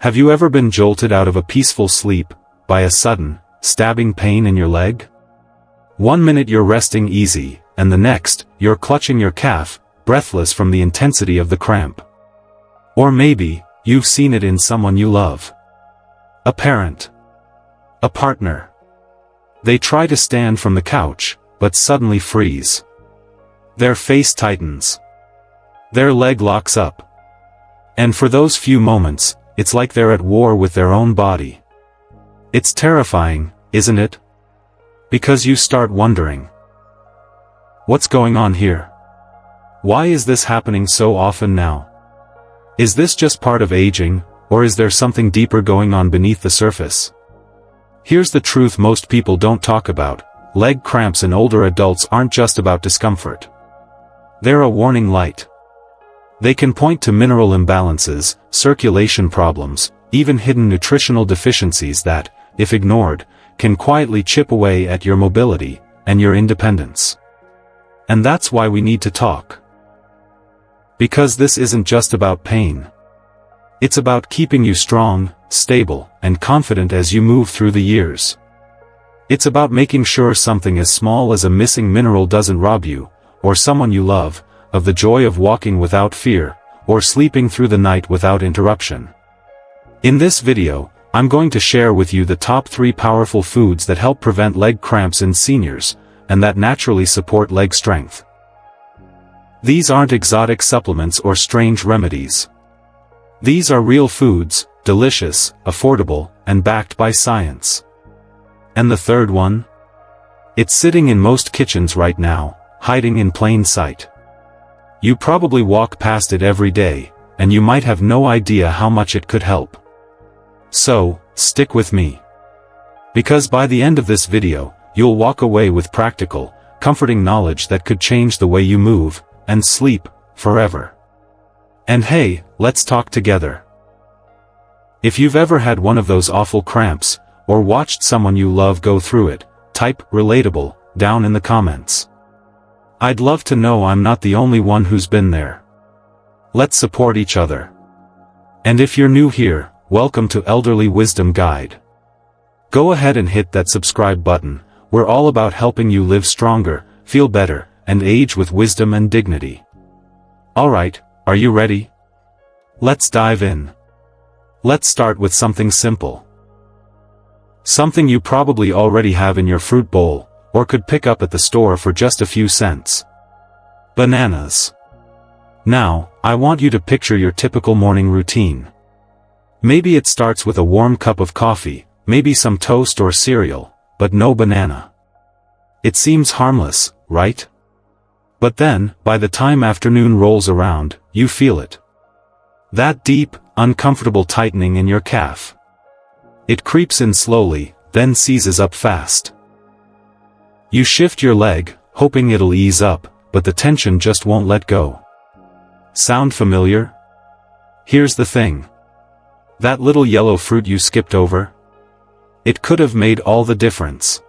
Have you ever been jolted out of a peaceful sleep by a sudden, stabbing pain in your leg? One minute you're resting easy, and the next, you're clutching your calf, breathless from the intensity of the cramp. Or maybe, you've seen it in someone you love. A parent. A partner. They try to stand from the couch, but suddenly freeze. Their face tightens. Their leg locks up. And for those few moments, it's like they're at war with their own body. It's terrifying, isn't it? Because you start wondering, what's going on here? Why is this happening so often now? Is this just part of aging, or is there something deeper going on beneath the surface? Here's the truth most people don't talk about: leg cramps in older adults aren't just about discomfort. They're a warning light. They can point to mineral imbalances, circulation problems, even hidden nutritional deficiencies that, if ignored, can quietly chip away at your mobility and your independence. And that's why we need to talk. Because this isn't just about pain. It's about keeping you strong, stable, and confident as you move through the years. It's about making sure something as small as a missing mineral doesn't rob you, or someone you love, of the joy of walking without fear, or sleeping through the night without interruption. In this video, I'm going to share with you the top 3 powerful foods that help prevent leg cramps in seniors, and that naturally support leg strength. These aren't exotic supplements or strange remedies. These are real foods, delicious, affordable, and backed by science. And the third one? It's sitting in most kitchens right now, hiding in plain sight. You probably walk past it every day, and you might have no idea how much it could help. So, stick with me. Because by the end of this video, you'll walk away with practical, comforting knowledge that could change the way you move and sleep forever. And hey, let's talk together. If you've ever had one of those awful cramps, or watched someone you love go through it, type "relatable" down in the comments. I'd love to know I'm not the only one who's been there. Let's support each other. And if you're new here, welcome to Elderly Wisdom Guide. Go ahead and hit that subscribe button. We're all about helping you live stronger, feel better, and age with wisdom and dignity. Alright, are you ready? Let's dive in. Let's start with something simple. Something you probably already have in your fruit bowl, or could pick up at the store for just a few cents. Bananas. Now, I want you to picture your typical morning routine. Maybe it starts with a warm cup of coffee, maybe some toast or cereal, but no banana. It seems harmless, right? But then, by the time afternoon rolls around, you feel it. That deep, uncomfortable tightening in your calf. It creeps in slowly, then seizes up fast. You shift your leg, hoping it'll ease up, but the tension just won't let go. Sound familiar? Here's the thing. That little yellow fruit you skipped over? It could have made all the difference.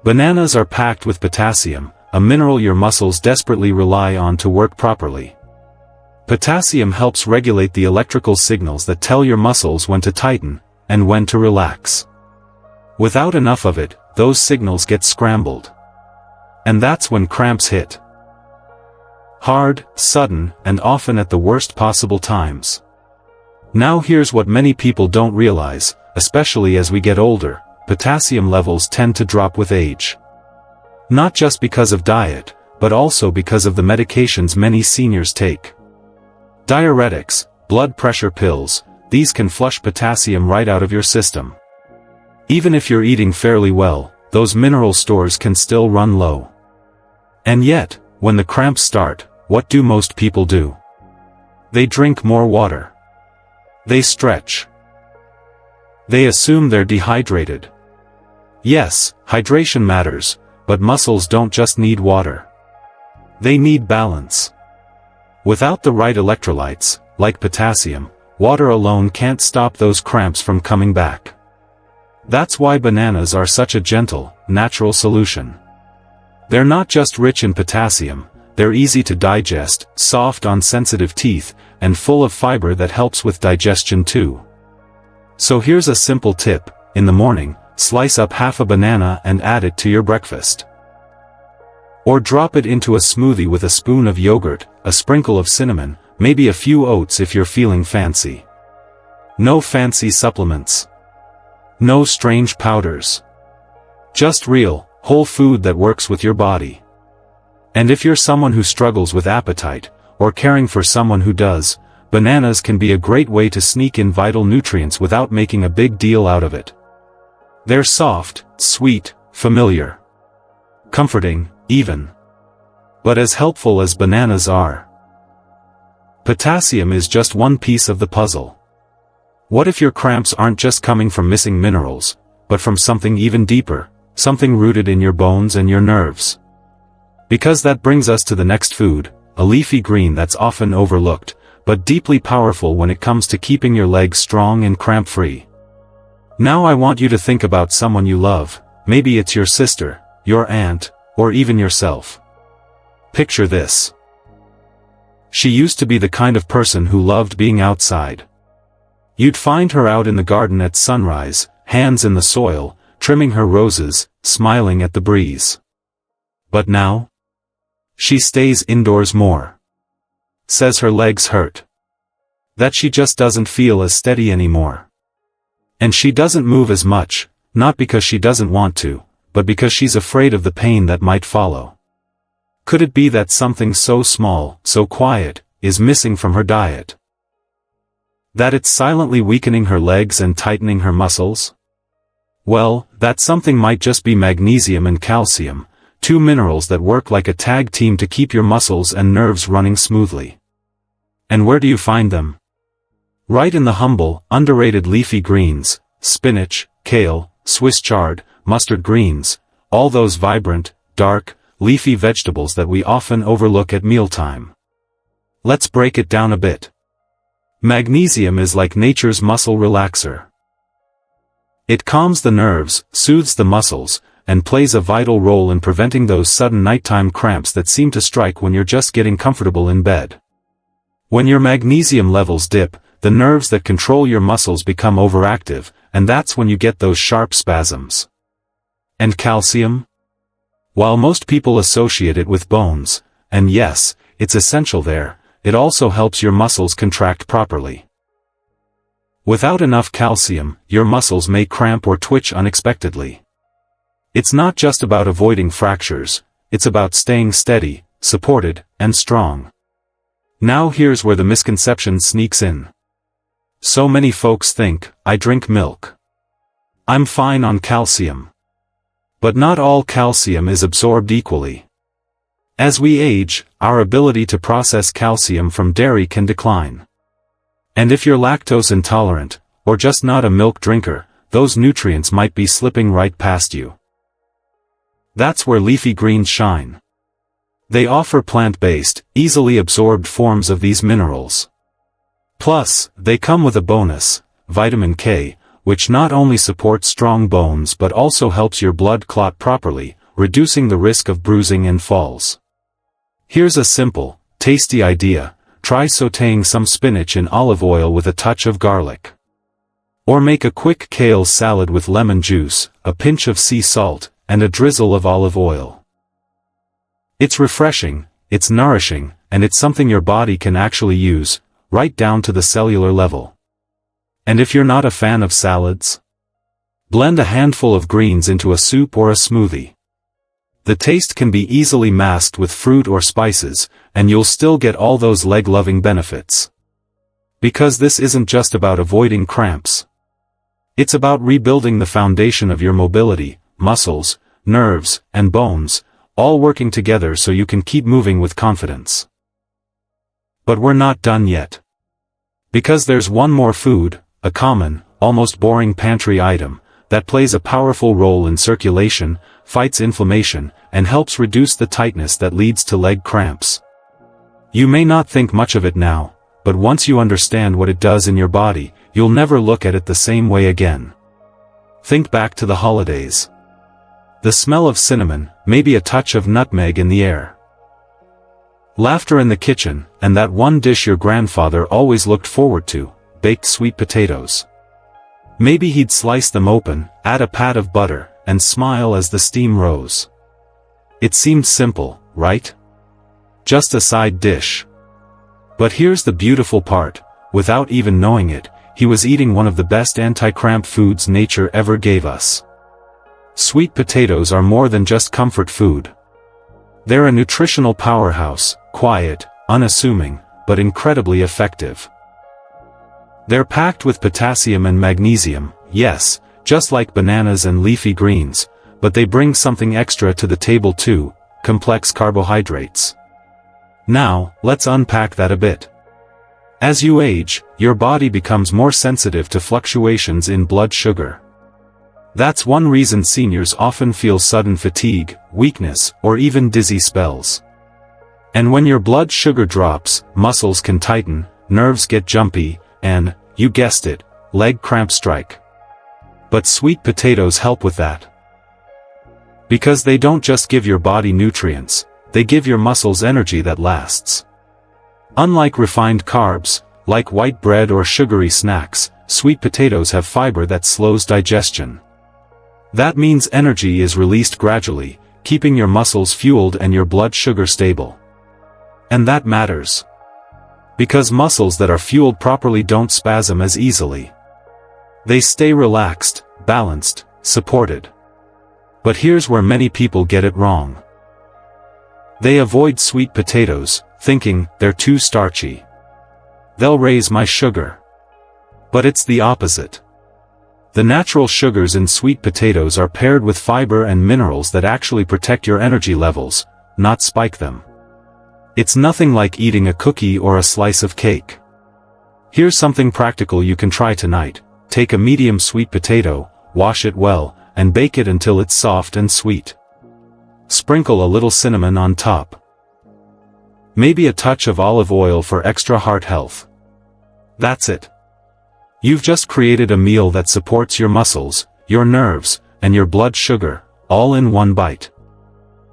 Bananas are packed with potassium, a mineral your muscles desperately rely on to work properly. Potassium helps regulate the electrical signals that tell your muscles when to tighten, and when to relax. Without enough of it, those signals get scrambled. And that's when cramps hit. Hard, sudden, and often at the worst possible times. Now here's what many people don't realize, especially as we get older: potassium levels tend to drop with age. Not just because of diet, but also because of the medications many seniors take. Diuretics, blood pressure pills, these can flush potassium right out of your system. Even if you're eating fairly well, those mineral stores can still run low. And yet, when the cramps start, what do most people do? They drink more water. They stretch. They assume they're dehydrated. Yes, hydration matters, but muscles don't just need water. They need balance. Without the right electrolytes, like potassium, water alone can't stop those cramps from coming back. That's why bananas are such a gentle, natural solution. They're not just rich in potassium, they're easy to digest, soft on sensitive teeth, and full of fiber that helps with digestion too. So here's a simple tip: in the morning, slice up half a banana and add it to your breakfast. Or drop it into a smoothie with a spoon of yogurt, a sprinkle of cinnamon, maybe a few oats if you're feeling fancy. No fancy supplements. No strange powders. Just real, whole food that works with your body. And if you're someone who struggles with appetite, or caring for someone who does, bananas can be a great way to sneak in vital nutrients without making a big deal out of it. They're soft, sweet, familiar. Comforting, even. But as helpful as bananas are. Potassium is just one piece of the puzzle. What if your cramps aren't just coming from missing minerals, but from something even deeper, something rooted in your bones and your nerves? Because that brings us to the next food, a leafy green that's often overlooked, but deeply powerful when it comes to keeping your legs strong and cramp-free. Now I want you to think about someone you love. Maybe it's your sister, your aunt, or even yourself. Picture this. She used to be the kind of person who loved being outside. You'd find her out in the garden at sunrise, hands in the soil, trimming her roses, smiling at the breeze. But now? She stays indoors more. Says her legs hurt. That she just doesn't feel as steady anymore. And she doesn't move as much, not because she doesn't want to, but because she's afraid of the pain that might follow. Could it be that something so small, so quiet, is missing from her diet? That it's silently weakening her legs and tightening her muscles? Well, that something might just be magnesium and calcium, two minerals that work like a tag team to keep your muscles and nerves running smoothly. And where do you find them? Right in the humble, underrated leafy greens, spinach, kale, Swiss chard, mustard greens, all those vibrant, dark, leafy vegetables that we often overlook at mealtime. Let's break it down a bit. Magnesium is like nature's muscle relaxer. It calms the nerves, soothes the muscles, and plays a vital role in preventing those sudden nighttime cramps that seem to strike when you're just getting comfortable in bed. When your magnesium levels dip, the nerves that control your muscles become overactive, and that's when you get those sharp spasms. And calcium? While most people associate it with bones, and yes, it's essential there, it also helps your muscles contract properly. Without enough calcium, your muscles may cramp or twitch unexpectedly. It's not just about avoiding fractures, it's about staying steady, supported, and strong. Now here's where the misconception sneaks in. So many folks think, I drink milk. I'm fine on calcium. But not all calcium is absorbed equally. As we age, our ability to process calcium from dairy can decline. And if you're lactose intolerant, or just not a milk drinker, those nutrients might be slipping right past you. That's where leafy greens shine. They offer plant-based, easily absorbed forms of these minerals. Plus, they come with a bonus, vitamin K, which not only supports strong bones but also helps your blood clot properly, reducing the risk of bruising and falls. Here's a simple, tasty idea: try sautéing some spinach in olive oil with a touch of garlic. Or make a quick kale salad with lemon juice, a pinch of sea salt, and a drizzle of olive oil. It's refreshing, it's nourishing, and it's something your body can actually use, right down to the cellular level. And if you're not a fan of salads? Blend a handful of greens into a soup or a smoothie. The taste can be easily masked with fruit or spices, and you'll still get all those leg-loving benefits. Because this isn't just about avoiding cramps. It's about rebuilding the foundation of your mobility, muscles, nerves, and bones, all working together so you can keep moving with confidence. But we're not done yet. Because there's one more food, a common, almost boring pantry item, that plays a powerful role in circulation, fights inflammation, and helps reduce the tightness that leads to leg cramps. You may not think much of it now, but once you understand what it does in your body, you'll never look at it the same way again. Think back to the holidays. The smell of cinnamon, maybe a touch of nutmeg in the air. Laughter in the kitchen, and that one dish your grandfather always looked forward to, baked sweet potatoes. Maybe he'd slice them open, add a pat of butter, and smile as the steam rose. It seemed simple, right? Just a side dish. But here's the beautiful part, without even knowing it, he was eating one of the best anti-cramp foods nature ever gave us. Sweet potatoes are more than just comfort food. They're a nutritional powerhouse, quiet, unassuming, but incredibly effective. They're packed with potassium and magnesium, yes, just like bananas and leafy greens, but they bring something extra to the table too, complex carbohydrates. Now, let's unpack that a bit. As you age, your body becomes more sensitive to fluctuations in blood sugar. That's one reason seniors often feel sudden fatigue, weakness, or even dizzy spells. And when your blood sugar drops, muscles can tighten, nerves get jumpy, and, you guessed it, leg cramps strike. But sweet potatoes help with that. Because they don't just give your body nutrients, they give your muscles energy that lasts. Unlike refined carbs, like white bread or sugary snacks, sweet potatoes have fiber that slows digestion. That means energy is released gradually, keeping your muscles fueled and your blood sugar stable. And that matters. Because muscles that are fueled properly don't spasm as easily. They stay relaxed, balanced, supported. But here's where many people get it wrong. They avoid sweet potatoes, thinking they're too starchy. They'll raise my sugar. But it's the opposite. The natural sugars in sweet potatoes are paired with fiber and minerals that actually protect your energy levels, not spike them. It's nothing like eating a cookie or a slice of cake. Here's something practical you can try tonight. Take a medium sweet potato, wash it well, and bake it until it's soft and sweet. Sprinkle a little cinnamon on top. Maybe a touch of olive oil for extra heart health. That's it. You've just created a meal that supports your muscles, your nerves, and your blood sugar, all in one bite.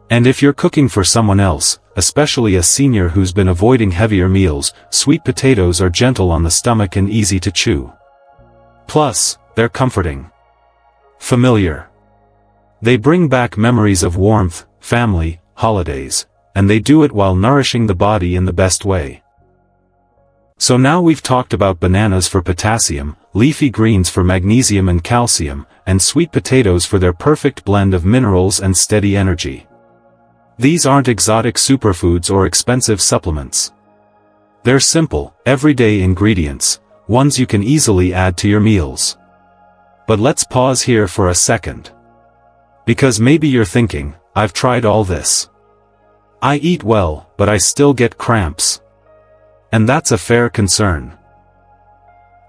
And if you're cooking for someone else, especially a senior who's been avoiding heavier meals, sweet potatoes are gentle on the stomach and easy to chew. Plus, they're comforting. Familiar. They bring back memories of warmth, family, holidays, and they do it while nourishing the body in the best way. So now we've talked about bananas for potassium, leafy greens for magnesium and calcium, and sweet potatoes for their perfect blend of minerals and steady energy. These aren't exotic superfoods or expensive supplements. They're simple, everyday ingredients, ones you can easily add to your meals. But let's pause here for a second. Because maybe you're thinking, I've tried all this. I eat well, but I still get cramps. And that's a fair concern.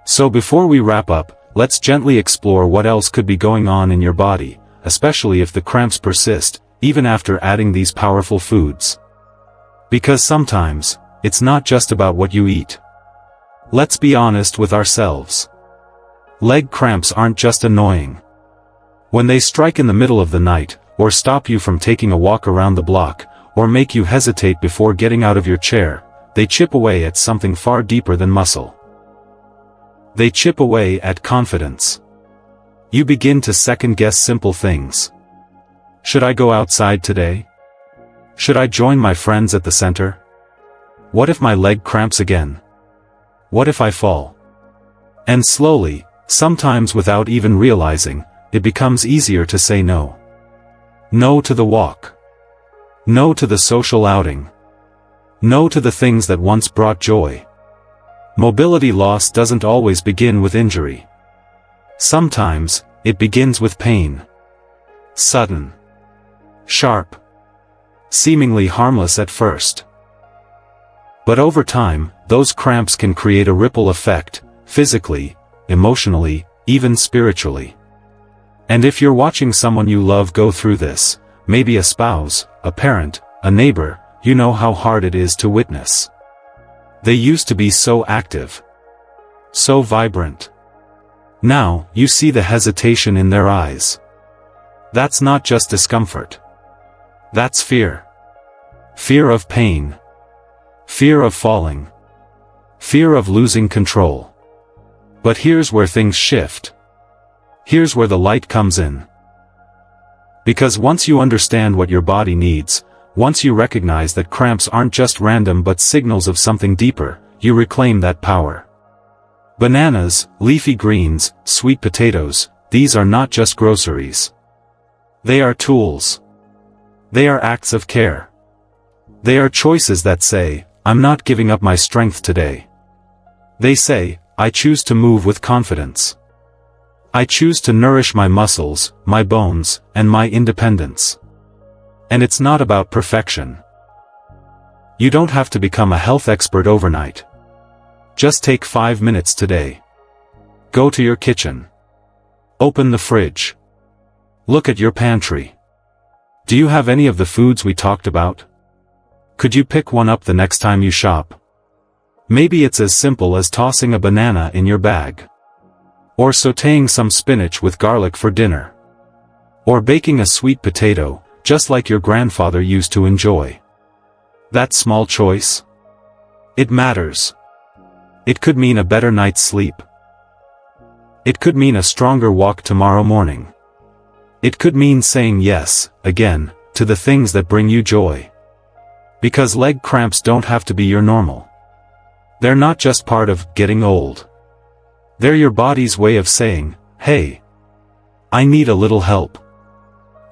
So before we wrap up, let's gently explore what else could be going on in your body, especially if the cramps persist, even after adding these powerful foods. Because sometimes, it's not just about what you eat. Let's be honest with ourselves. Leg cramps aren't just annoying. When they strike in the middle of the night, or stop you from taking a walk around the block, or make you hesitate before getting out of your chair, they chip away at something far deeper than muscle. They chip away at confidence. You begin to second-guess simple things. Should I go outside today? Should I join my friends at the center? What if my leg cramps again? What if I fall? And slowly, sometimes without even realizing, it becomes easier to say no. No to the walk. No to the social outing. No to the things that once brought joy. Mobility loss doesn't always begin with injury. Sometimes, it begins with pain. Sudden. Sharp. Seemingly harmless at first. But over time, those cramps can create a ripple effect, physically, emotionally, even spiritually. And if you're watching someone you love go through this, maybe a spouse, a parent, a neighbor, you know how hard it is to witness. They used to be so active. So vibrant. Now, you see the hesitation in their eyes. That's not just discomfort. That's fear. Fear of pain. Fear of falling. Fear of losing control. But here's where things shift. Here's where the light comes in. Because once you understand what your body needs, once you recognize that cramps aren't just random but signals of something deeper, you reclaim that power. Bananas, leafy greens, sweet potatoes, these are not just groceries. They are tools. They are acts of care. They are choices that say, I'm not giving up my strength today. They say, I choose to move with confidence. I choose to nourish my muscles, my bones, and my independence. And it's not about perfection. You don't have to become a health expert overnight. Just take 5 minutes today. Go to your kitchen. Open the fridge. Look at your pantry. Do you have any of the foods we talked about? Could you pick one up the next time you shop? Maybe it's as simple as tossing a banana in your bag. Or sautéing some spinach with garlic for dinner. Or baking a sweet potato, just like your grandfather used to enjoy. That small choice? It matters. It could mean a better night's sleep. It could mean a stronger walk tomorrow morning. It could mean saying yes, again, to the things that bring you joy. Because leg cramps don't have to be your normal. They're not just part of getting old. They're your body's way of saying, hey, I need a little help.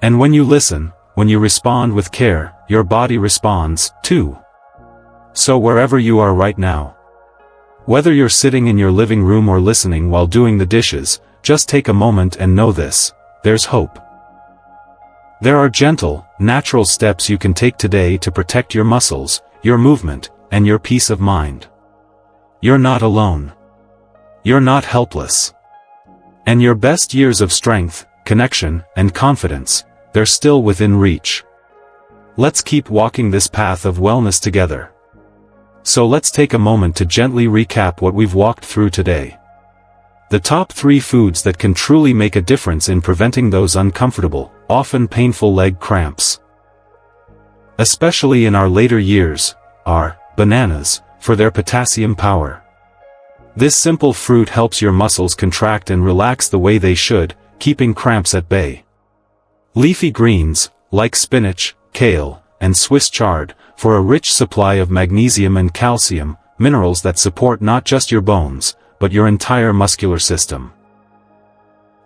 And when you listen, when you respond with care, your body responds, too. So wherever you are right now, whether you're sitting in your living room or listening while doing the dishes, just take a moment and know this, there's hope. There are gentle, natural steps you can take today to protect your muscles, your movement, and your peace of mind. You're not alone. You're not helpless. And your best years of strength, connection, and confidence, they're still within reach. Let's keep walking this path of wellness together. So let's take a moment to gently recap what we've walked through today. The top 3 foods that can truly make a difference in preventing those uncomfortable, often painful leg cramps. Especially in our later years, are bananas, for their potassium power. This simple fruit helps your muscles contract and relax the way they should, keeping cramps at bay. Leafy greens, like spinach, kale, and Swiss chard, for a rich supply of magnesium and calcium, minerals that support not just your bones, but your entire muscular system.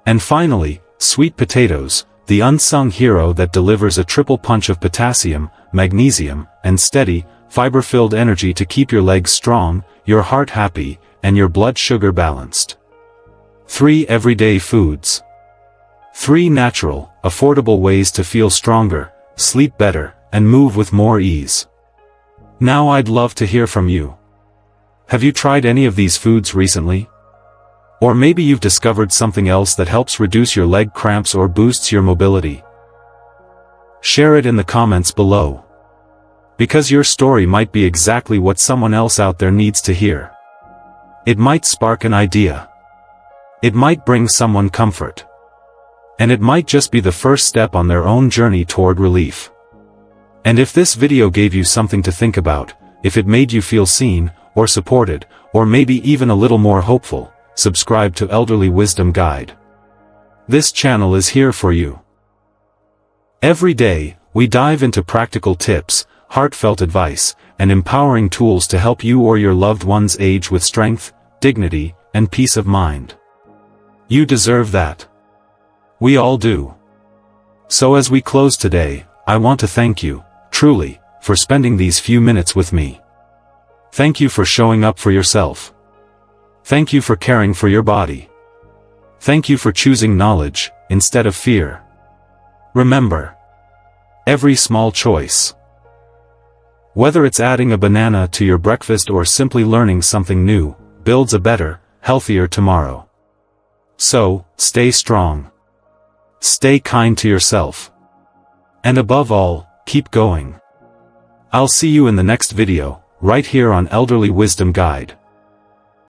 And finally, sweet potatoes, the unsung hero that delivers a triple punch of potassium, magnesium, and steady, fiber-filled energy to keep your legs strong, your heart happy, and your blood sugar balanced. 3 everyday foods. 3 natural, affordable ways to feel stronger, sleep better, and move with more ease. Now I'd love to hear from you. Have you tried any of these foods recently? Or maybe you've discovered something else that helps reduce your leg cramps or boosts your mobility. Share it in the comments below. Because your story might be exactly what someone else out there needs to hear. It might spark an idea. It might bring someone comfort. And it might just be the first step on their own journey toward relief. And if this video gave you something to think about, if it made you feel seen, or supported, or maybe even a little more hopeful, subscribe to Elderly Wisdom Guide. This channel is here for you. Every day, we dive into practical tips, heartfelt advice, and empowering tools to help you or your loved ones age with strength, dignity, and peace of mind. You deserve that. We all do. So as we close today, I want to thank you, truly, for spending these few minutes with me. Thank you for showing up for yourself. Thank you for caring for your body. Thank you for choosing knowledge, instead of fear. Remember, every small choice, whether it's adding a banana to your breakfast or simply learning something new, builds a better, healthier tomorrow. So, stay strong. Stay kind to yourself. And above all, keep going. I'll see you in the next video, right here on Elderly Wisdom Guide.